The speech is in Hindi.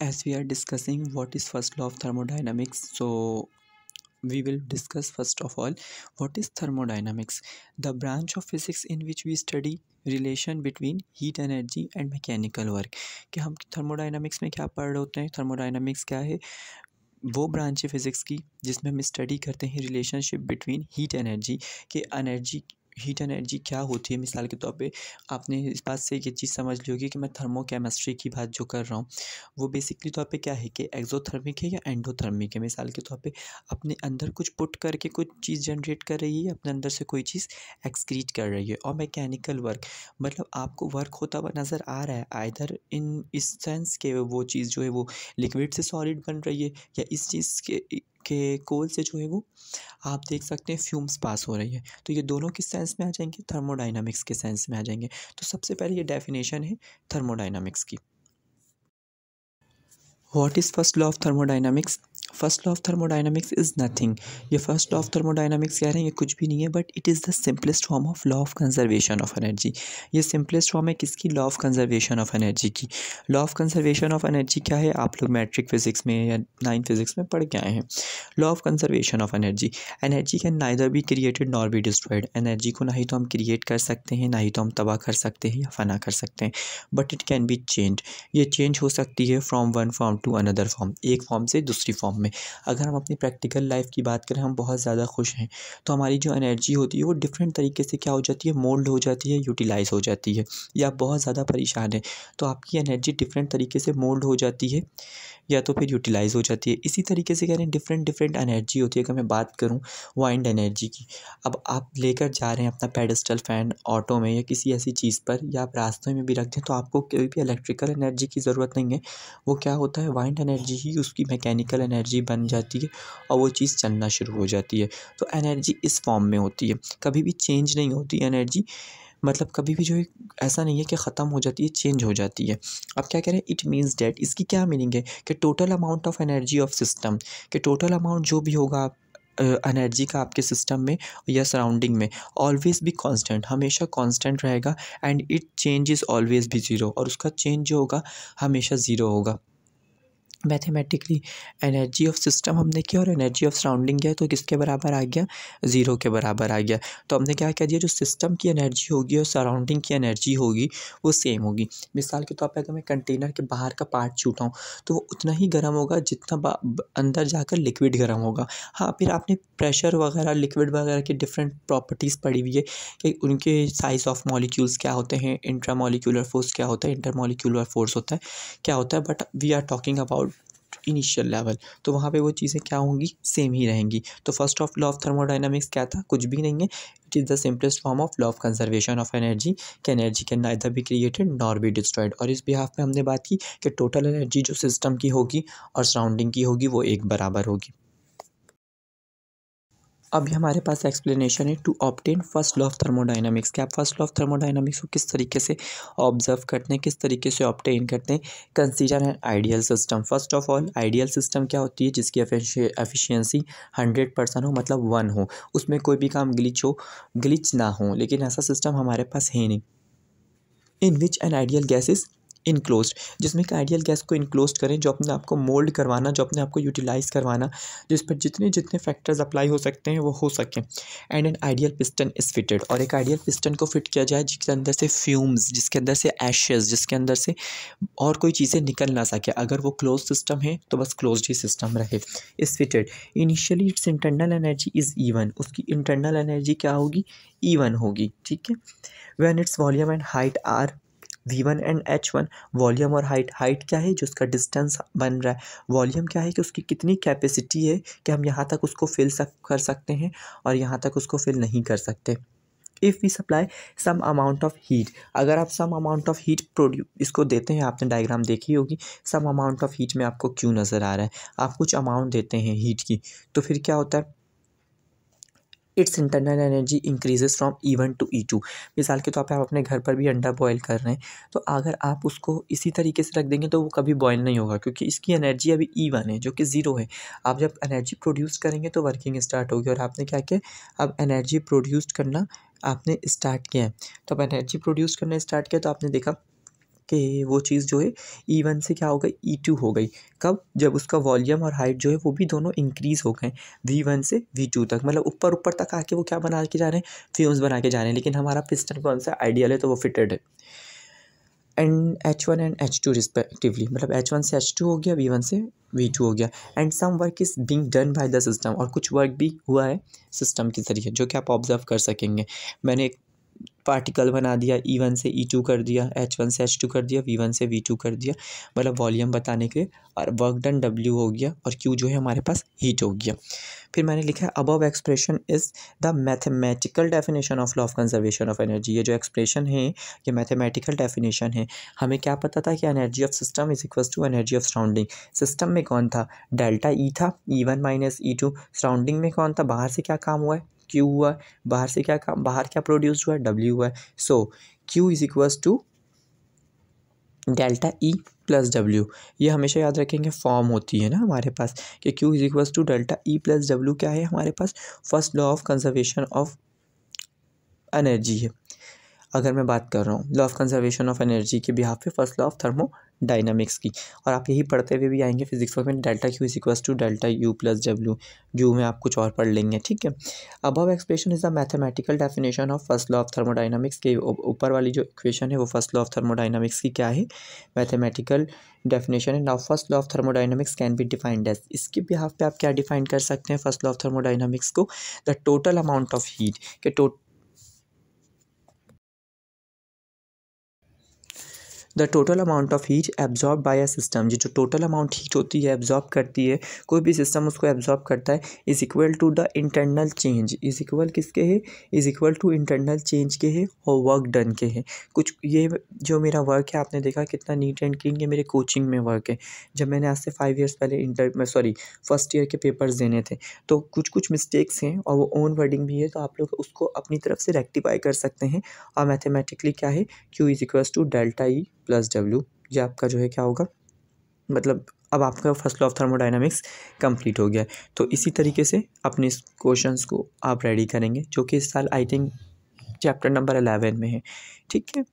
As we are discussing what is first law of thermodynamics, so we will discuss first of all what is thermodynamics, the branch of physics in which we study relation between heat energy and mechanical work. कि हम थर्मोडाइनमिक्स में क्या पढ़ रहे होते हैं, थर्मोडाइनमिक्स क्या है, वो ब्रांच है फिज़िक्स की जिसमें हम स्टडी करते हैं रिलेशनशिप बिटवीन हीट एनर्जी के एनर्जी। हीट एनर्जी क्या होती है, मिसाल के तौर पे आपने इस बात से ये चीज़ समझ ली होगी कि मैं थर्मोकेमिस्ट्री की बात जो कर रहा हूँ वो बेसिकली तौर पे क्या है कि एक्सोथर्मिक है या एंडोथर्मिक है। मिसाल के तौर पे अपने अंदर कुछ पुट करके कुछ चीज़ जनरेट कर रही है, अपने अंदर से कोई चीज़ एक्सक्रीट कर रही है। और मैकेनिकल वर्क मतलब आपको वर्क होता हुआ नज़र आ रहा है आइदर इन इस सेंस के वो चीज़ जो है वो लिक्विड से सॉलिड बन रही है, या इस चीज़ के कोल से जो है वो आप देख सकते हैं फ्यूम्स पास हो रही है। तो ये दोनों किस सेंस में आ जाएंगे, थर्मोडाइनमिक्स के सेंस में आ जाएंगे। तो सबसे पहले ये डेफिनेशन है थर्मोडाइनमिक्स की। What is first law of thermodynamics? First law of thermodynamics is nothing. ये फर्स्ट लॉ ऑफ थर्मोडाइनमिक्स कह रहे हैं ये कुछ भी नहीं है, but it is the simplest form of law of conservation of energy. ये सिंपलेस्ट फॉर्म है किसकी? Law of conservation of energy की। Law of conservation of energy क्या है, आप लोग मैट्रिक फिजिक्स में या 9th फिजिक्स में पढ़ के आए हैं। Law of conservation of energy, energy can neither be created nor be destroyed. Energy को ना ही तो हम क्रिएट कर सकते हैं, ना ही तो हम तबाह कर सकते हैं या फना कर सकते हैं, but it can be change. ये चेंज हो सकती है from one form to another form, एक फॉर्म से दूसरी फॉर्म में। अगर हम अपनी प्रैक्टिकल लाइफ की बात करें, हम बहुत ज़्यादा खुश हैं तो हमारी जो एनर्जी होती है वो डिफरेंट तरीके से क्या हो जाती है, मोल्ड हो जाती है, यूटिलाइज हो जाती है। या आप बहुत ज़्यादा परेशान हैं तो आपकी एनर्जी डिफरेंट तरीके से मोल्ड हो जाती है या तो फिर यूटिलाइज़ हो जाती है। इसी तरीके से कह रहे हैं डिफरेंट डिफरेंट एनर्जी होती है। अगर मैं बात करूँ वाइंड एनर्जी की, अब आप लेकर जा रहे हैं अपना पेडेस्टल फ़ैन ऑटो में या किसी ऐसी चीज़ पर, या आप रास्ते में भी रख दें तो आपको कोई भी इलेक्ट्रिकल एनर्जी की ज़रूरत नहीं है। वो क्या होता है, वाइंड एनर्जी ही उसकी मैकेनिकल एनर्जी बन जाती है और वो चीज़ चलना शुरू हो जाती है। तो एनर्जी इस फॉर्म में होती है, कभी भी चेंज नहीं होती एनर्जी। मतलब कभी भी जो है ऐसा नहीं है कि ख़त्म हो जाती है, चेंज हो जाती है। अब क्या कह रहे हैं, इट मीन्स डैट, इसकी क्या मीनिंग है कि total amount of energy of system, कि टोटल अमाउंट जो भी होगा एनर्जी का आपके सिस्टम में या सराउंडिंग में ऑलवेज़ भी कांस्टेंट, हमेशा कांस्टेंट रहेगा। And it change is always भी ज़ीरो, और उसका चेंज जो होगा हमेशा ज़ीरो होगा। मैथमेटिकली एनर्जी ऑफ सिस्टम हमने किया और एनर्जी ऑफ सराउंडिंग किया तो किसके बराबर आ गया, ज़ीरो के बराबर आ गया। तो हमने क्या कह दिया, जो सिस्टम की एनर्जी होगी और सराउंडिंग की एनर्जी होगी वो सेम होगी। मिसाल के तौर पे अगर मैं कंटेनर के बाहर का पार्ट छूटा हूँ तो वो उतना ही गर्म होगा जितना अंदर जाकर लिक्विड गर्म होगा। हाँ, फिर आपने प्रेशर वगैरह लिक्विड वगैरह की डिफरेंट प्रॉपर्टीज़ पढ़ी हुई है कि उनके साइज़ ऑफ मॉलिक्यूल्स क्या होते हैं, इंट्रामॉलिक्यूलर फोर्स क्या होता है, इंटरमॉलिक्यूलर फोर्स होता है क्या होता है, but we are talking about initial level. तो वहाँ पे वो चीज़ें क्या होंगी, सेम ही रहेंगी। तो first of law of thermodynamics क्या था, कुछ भी नहीं है, it is the simplest form of law of conservation of energy कि energy can neither be created nor be destroyed. और इस बिहाफ में हमने बात की कि टोटल एनर्जी जो सिस्टम की होगी और सराउंडिंग की होगी वो एक बराबर होगी। अभी हमारे पास एक्सप्लेनेशन है to obtain first law of thermodynamics, कि आप फर्स्ट लॉ ऑफ थर्मोडाइनमिक्स को किस तरीके से ऑब्जर्व करते हैं, किस तरीके से ऑब्टेन करते हैं। Consider an ideal system. First of all ideal system क्या होती है, जिसकी एफिशिएंसी 100% हो, मतलब 1 हो, उसमें कोई भी काम ग्लिच ना हो। लेकिन ऐसा सिस्टम हमारे पास है नहीं। In which an ideal gas is enclosed, जिसमें एक आइडियल गैस को इनक्लोज करें, जो अपने आप को मोल्ड करवाना, जो अपने आप को यूटिलाइज़ करवाना, जिस पर जितने जितने फैक्टर्स अप्लाई हो सकते हैं वो हो सकें। And an ideal piston is fitted, और एक आइडियल पिस्टन को फिट किया जाए जिसके अंदर से फ्यूम्स, जिसके अंदर से एशेज़, जिसके अंदर से और कोई चीज़ें निकल ना सके। अगर वो क्लोज सिस्टम है तो बस क्लोज ही सिस्टम रहे। Is fitted, initially its internal energy is even, उसकी इंटरनल एनर्जी क्या होगी, ईवन होगी, ठीक है। When its volume and height are V1 and H1, volume और हाइट क्या है, जो उसका डिस्टेंस बन रहा है। वॉल्यूम क्या है कि उसकी कितनी कैपेसिटी है कि हम यहाँ तक उसको कर सकते हैं और यहाँ तक उसको फिल नहीं कर सकते। If we supply some amount of heat, अगर आप सम अमाउंट ऑफ हीट इसको देते हैं, आपने डायग्राम देखी होगी, सम अमाउंट ऑफ हीट में आपको क्यों नज़र आ रहा है, आप कुछ अमाउंट देते हैं हीट की, तो फिर क्या होता है, its internal energy increases from E1 to E2। मिसाल के तौर पे आप अपने घर पर भी अंडा बॉयल कर रहे हैं, तो अगर आप उसको इसी तरीके से रख देंगे तो वो कभी बॉयल नहीं होगा, क्योंकि इसकी एनर्जी अभी E1 है जो कि ज़ीरो है। आप जब एनर्जी प्रोड्यूस करेंगे तो वर्किंग स्टार्ट होगी, और आपने क्या किया, अब एनर्जी प्रोड्यूस करना आपने स्टार्ट किया है। तो अब एनर्जी प्रोड्यूस करना स्टार्ट किया तो आपने देखा कि वो चीज़ जो है E1 से क्या हो गई E2 हो गई। कब? जब उसका वॉल्यूम और हाइट जो है वो भी दोनों इंक्रीज़ हो गए V1 से V2 तक, मतलब ऊपर ऊपर तक आके वो क्या बना के जा रहे हैं, फ्यूम्स बना के जा रहे हैं। लेकिन हमारा पिस्टन कौन सा आइडियल है, तो वो फिटेड है। And H1 and H2 respectively, मतलब H1 से H2 हो गया, V1 से V2 हो गया। And some work is being done by the system, और कुछ वर्क भी हुआ है सिस्टम के ज़रिए जो कि आप ऑब्जर्व कर सकेंगे। मैंने एक पार्टिकल बना दिया, E1 से E2 कर दिया, H1 से H2 कर दिया, V1 से V2 कर दिया, मतलब वॉल्यूम बताने के लिए, और वर्क डन W हो गया, और Q जो है हमारे पास हीट हो गया। फिर मैंने लिखा है above expression is the mathematical definition of law of conservation of energy. ये जो एक्सप्रेशन है ये मैथमेटिकल डेफिनेशन है। हमें क्या पता था कि energy of system is equal to energy of surrounding. System में कौन था, डेल्टा E था, E1 माइनस E2। सराउंडिंग में कौन था, बाहर से क्या काम हुआ है, Q हुआ है। बाहर से क्या काम, बाहर क्या प्रोड्यूस हुआ है, W हुआ है। So Q is equals to delta E plus W। ये हमेशा याद रखेंगे, फॉर्म होती है ना हमारे पास कि Q is equals to delta E plus W क्या है हमारे पास, first law of conservation of energy है। अगर मैं बात कर रहा हूँ law of conservation of energy के बिहाफ पे, फर्स्ट लॉ ऑफ थर्मोडायनामिक्स की, और आप यही पढ़ते हुए भी आएंगे फिजिक्स में, delta Q is equals to delta U plus W। जो में आप कुछ और पढ़ लेंगे, ठीक है। Above expression is the mathematical definition of first law of thermodynamics के ऊपर वाली जो इक्वेशन है वो फर्स्ट लॉ ऑफ थर्मोडायनामिक्स की क्या है, मैथमेटिकल डेफिनेशन है। Now first law of thermodynamics can be defined as, इसके बिहाफ पे आप क्या डिफाइन कर सकते हैं फर्स्ट लॉ ऑफ थर्मोडायनामिक्स को, the total amount of heat के the total amount of heat absorb by a system. ये जो टोटल अमाउंट हीट होती है, एब्जॉर्ब करती है कोई भी सिस्टम, उसको एब्जॉर्ब करता है, is equal to the internal change. Is equal किसके है, is equal to internal change के है और वर्क डन के है। कुछ ये जो मेरा वर्क है, आपने देखा कितना नीट एंड क्लीन, ये मेरे कोचिंग में वर्क है। जब मैंने आज से 5 ईयर्स पहले फर्स्ट ईयर के पेपर्स देने थे, तो कुछ कुछ मिस्टेक्स हैं और वो ओन वर्डिंग भी है, तो आप लोग उसको अपनी तरफ से रेक्टिफाई कर सकते हैं। और मैथमेटिकली क्या है, Q is equal to delta E plus W। ये आपका जो है क्या होगा, मतलब अब आपका first law of thermodynamics complete हो गया है। तो इसी तरीके से अपने इस क्वेश्चंस को आप रेडी करेंगे, जो कि इस साल आई थिंक चैप्टर नंबर 11 में है, ठीक है।